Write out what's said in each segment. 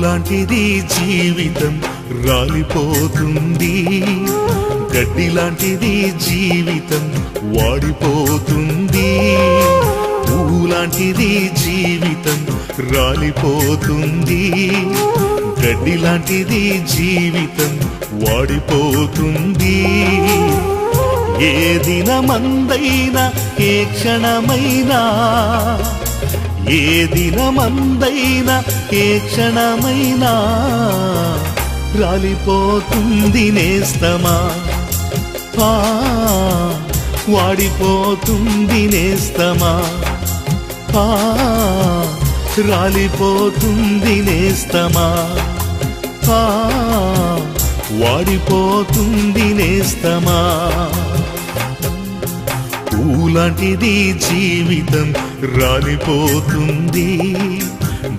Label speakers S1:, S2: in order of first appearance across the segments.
S1: పూలాంటిది జీవితం రాలిపోతుంది, గడ్డిలాంటిది జీవితం వాడిపోతుంది. పూలాంటిది జీవితం రాలిపోతుంది, గడ్డిలాంటిది జీవితం వాడిపోతుంది. ఏ దినమందైనా ఏ క్షణమైనా, ఏ దినమందైనా ఏ క్షణమైనా రాలిపోతుంది నేస్తమా, వాడిపోతుంది నేస్తమా, రాలిపోతుంది నేస్తమా, వాడిపోతుంది నేస్తమా. పూలాంటిది జీవితం రాలిపోతుంది,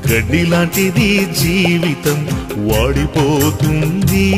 S1: గడ్డిలాంటిది జీవితం వాడిపోతుంది.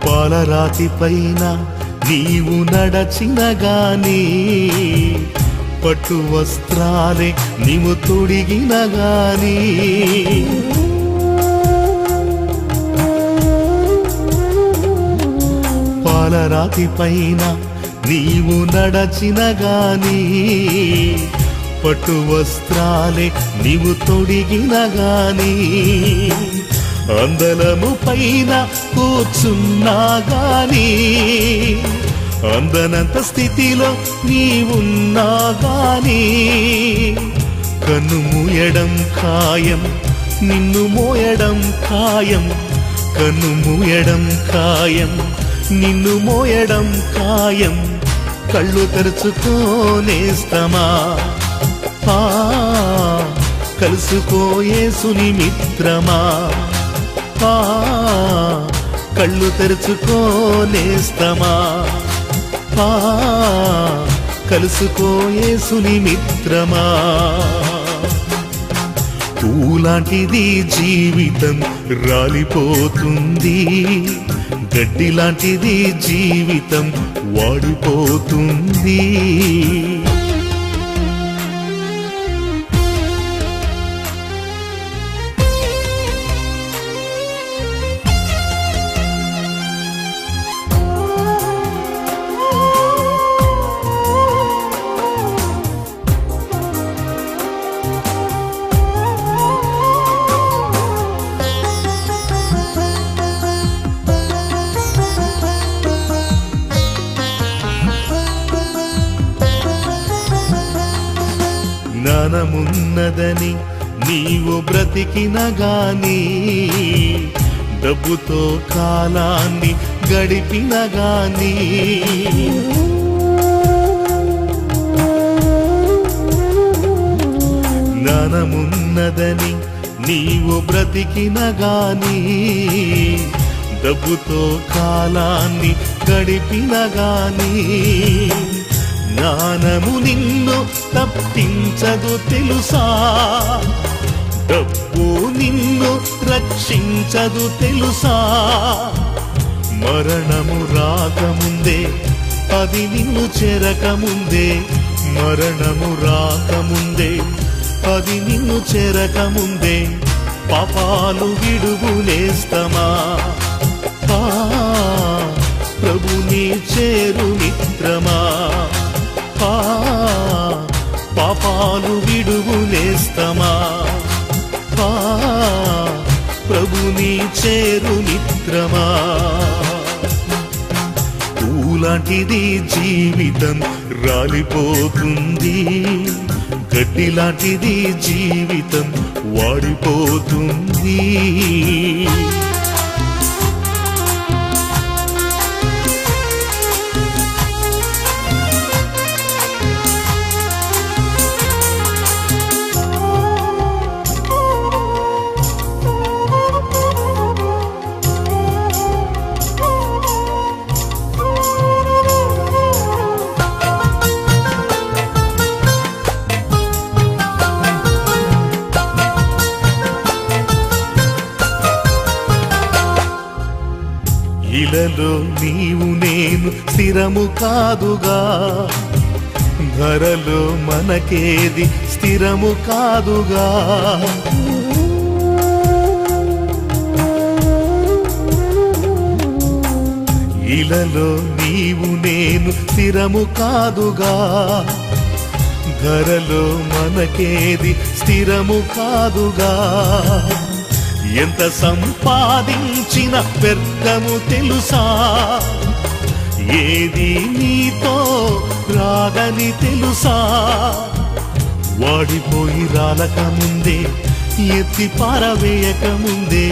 S1: పాలరాతి పైన నీవు నడచిన గాని, పట్టు వస్త్రాలే నీవు తొడిగిన గాని, పాలరాతి పైన నీవు నడచిన గాని, పట్టు వస్త్రాలే నీవు తొడిగిన గాని, అందలము పైన కూర్చున్నా గాని, అందనంత స్థితిలో నీవున్నా గాని, కన్ను మూయడం ఖాయం, నిన్ను మోయడం ఖాయం, కన్ను మూయడం ఖాయం, నిన్ను మోయడం ఖాయం. కళ్ళు తెరుచుకోనేస్తమా, కలుసుకో యేసుని మిత్రమా, కళ్ళు తెరుచుకోనేస్తమా, కలుసుకో యేసుని మిత్రమా. పూలాంటిది జీవితం రాలిపోతుంది, గడ్డిలాంటిది జీవితం వాడిపోతుంది. జ్ఞానమున్నదని నీవు బ్రతికిన గాని, డబ్బుతో కాలాన్ని గడిపిన గాని, జ్ఞానమున్నదని నీవు బ్రతికిన గాని, డబ్బుతో కాలాన్ని గడిపిన గాని, జ్ఞానము నిన్ను తప్పించదు తెలుసా, డబ్బు నిన్ను రక్షించదు తెలుసా. మరణము రాకముందే, అది నిన్ను చెరకముందే, మరణము రాకముందే, అది నిన్ను చెరకముందే, పాపాలు విడుగునేస్తమా, ప్రభుని చేరు మిత్రమా, పాపాలు విడుగునేస్తమా, ప్రభుని చేరు మిత్రమా. పూలాంటిది జీవితం రాలిపోతుంది, గడ్డిలాంటిది జీవితం వాడిపోతుంది. ఇలలో నీవు నేను స్థిరము కాదుగా, ధరలో మనకేది స్థిరము కాదుగా. ఇలలో నీవు నేను స్థిరము కాదుగా, ధరలో మనకేది స్థిరము కాదుగా. ఎంత సంపాదించిన వ్యర్థము తెలుసా, ఏది నీతో రాదని తెలుసా. వాడిపోయి రాలక ముందే, ఎత్తి పారవేయక ముందే,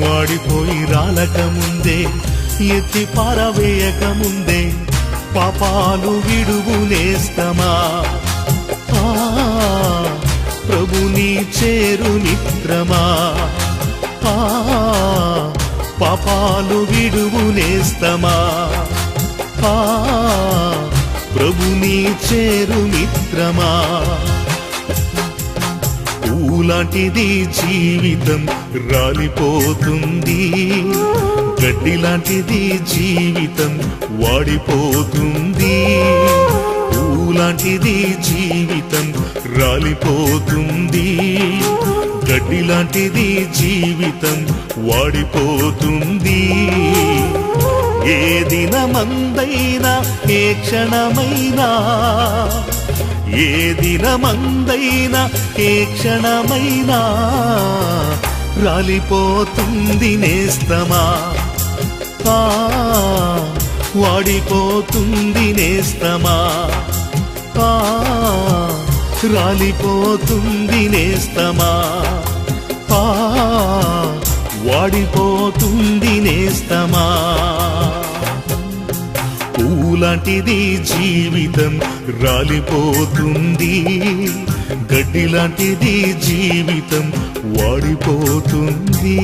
S1: వాడిపోయి రాలక ముందే, ఎత్తి పారవేయక ముందే, పాపాలు విడువునేస్తమా. ప్రభుని చేరు మిత్రమా, పాపాలు విడువునేస్తమా. ప్రభుని చేరు మిత్రమా. పూలాంటిది జీవితం రాలిపోతుంది, గడ్డి లాంటిది జీవితం వాడిపోతుంది. పూలాంటిది జీవితం రాలిపోతుంది, గడ్డి లాంటిది జీవితం వాడిపోతుంది. ఏ దినమందైనా ఏ క్షణమైనా, ఏ దినమందైనా ఏ క్షణమైనా రాలిపోతుంది నేస్తమా. వాడిపోతుంది నేస్తమా, రాలిపోతుంది నేస్తమా, వాడిపోతుంది నేస్తమా. పూలాంటిది జీవితం రాలిపోతుంది, గడ్డి లాంటిది జీవితం వాడిపోతుంది.